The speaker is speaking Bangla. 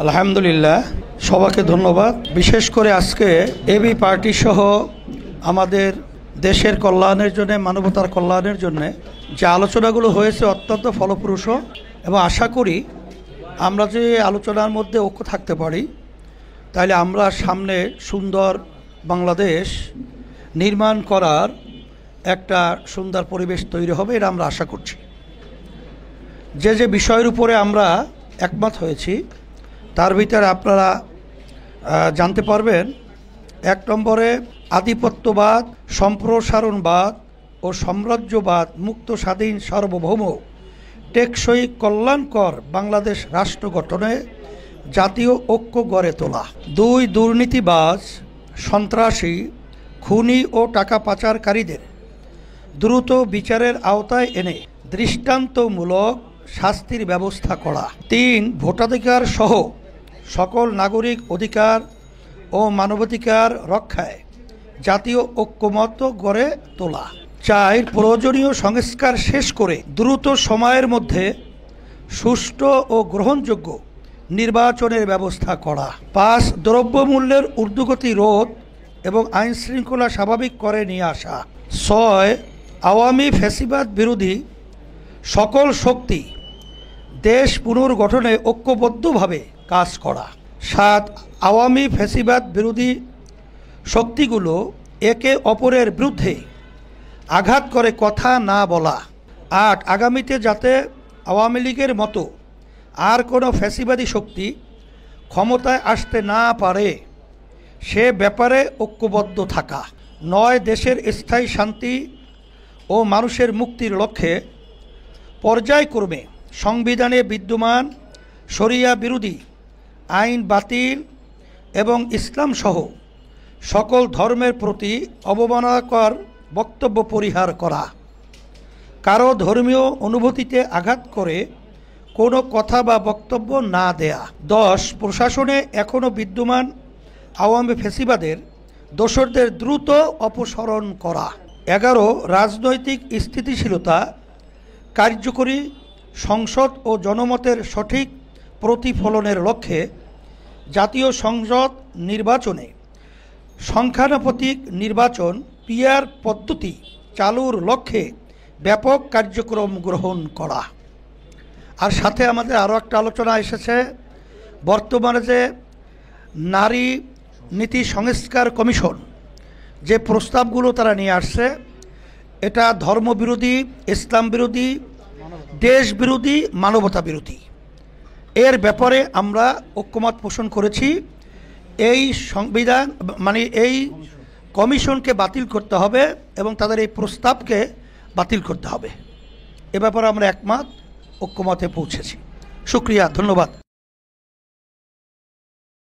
আলহামদুলিল্লাহ, সবাইকে ধন্যবাদ। বিশেষ করে আজকে এবি পার্টি সহ আমাদের দেশের কল্যাণের জন্য, মানবতার কল্যাণের জন্য যে আলোচনাগুলো হয়েছে অত্যন্ত ফলপ্রসূ, এবং আশা করি আমরা যে আলোচনার মধ্যে ঐক্য থাকতে পারি, তাহলে আমরা সামনে সুন্দর বাংলাদেশ নির্মাণ করার একটা সুন্দর পরিবেশ তৈরি হবে, এটা আমরা আশা করছি। যে বিষয়ের উপরে আমরা একমত হয়েছি তার ভিতরে আপনারা জানতে পারবেন। 1 নম্বরে আধিপত্যবাদ, সম্প্রসারণবাদ ও সাম্রাজ্যবাদ মুক্ত, স্বাধীন, সার্বভৌম, টেকসই, কল্যাণকর বাংলাদেশ রাষ্ট্র গঠনে জাতীয় ঐক্য গড়ে তোলা। 2, দুর্নীতিবাজ, সন্ত্রাসী, খুনি ও টাকা পাচারকারীদের দ্রুত বিচারের আওতায় এনে দৃষ্টান্তমূলক শাস্তির ব্যবস্থা করা। 3, ভোটাধিকার সহ সকল নাগরিক অধিকার ও মানবাধিকার রক্ষায় জাতীয় ঐক্যমত্য গড়ে তোলা। 4, প্রয়োজনীয় সংস্কার শেষ করে দ্রুত সময়ের মধ্যে সুষ্ঠু ও গ্রহণযোগ্য নির্বাচনের ব্যবস্থা করা। 5, দ্রব্যমূল্যের ঊর্ধ্বগতি রোধ এবং আইন শৃঙ্খলা স্বাভাবিক করে নিয়ে আসা। 6, আওয়ামী ফ্যাসিবাদ বিরোধী সকল শক্তি দেশ পুনর্গঠনে ঐক্যবদ্ধভাবে কাজ করা। 7, আওয়ামী ফ্যাসিবাদ বিরোধী শক্তিগুলো একে অপরের বিরুদ্ধে আঘাত করে কথা না বলা। 8, আগামীতে যাতে আওয়ামী লীগের মতো আর কোনো ফ্যাসিবাদী শক্তি ক্ষমতায় আসতে না পারে সে ব্যাপারে ঐক্যবদ্ধ থাকা। 9, দেশের স্থায়ী শান্তি ও মানুষের মুক্তির লক্ষ্যে পর্যায়ক্রমে সংবিধানে বিদ্যমান শরিয়া বিরোধী আইন বাতিল এবং ইসলামসহ সকল ধর্মের প্রতি অবমাননাকর বক্তব্য পরিহার করা। কারো ধর্মীয় অনুভূতিতে আঘাত করে কোনো কথা বা বক্তব্য না দেয়া। 10, প্রশাসনে এখনও বিদ্যমান আওয়ামী ফ্যাসিবাদের দোসরদের দ্রুত অপসারণ করা। 11, রাজনৈতিক স্থিতিশীলতা, কার্যকরী সংসদ ও জনমতের সঠিক প্রতিফলনের লক্ষ্যে জাতীয় সংসদ নির্বাচনে সংখ্যানুপাতিক নির্বাচন পিআর পদ্ধতি চালুর লক্ষ্যে ব্যাপক কার্যক্রম গ্রহণ করা। আর সাথে আমাদের আরও একটা আলোচনা এসেছে, বর্তমানে যে নারী নীতি সংস্কার কমিশন যে প্রস্তাবগুলো তারা নিয়ে আসছে, এটা ধর্মবিরোধী, ইসলাম বিরোধী, দেশ বিরোধী, মানবতা বিরোধী। এর ব্যাপারে আমরা ঐক্যমত পোষণ করেছি। এই সংবিধান এই কমিশনকে বাতিল করতে হবে এবং তাদের এই প্রস্তাবকে বাতিল করতে হবে। এ ব্যাপারে আমরা একমত ঐক্যমতে পৌঁছেছি। শুকরিয়া, ধন্যবাদ।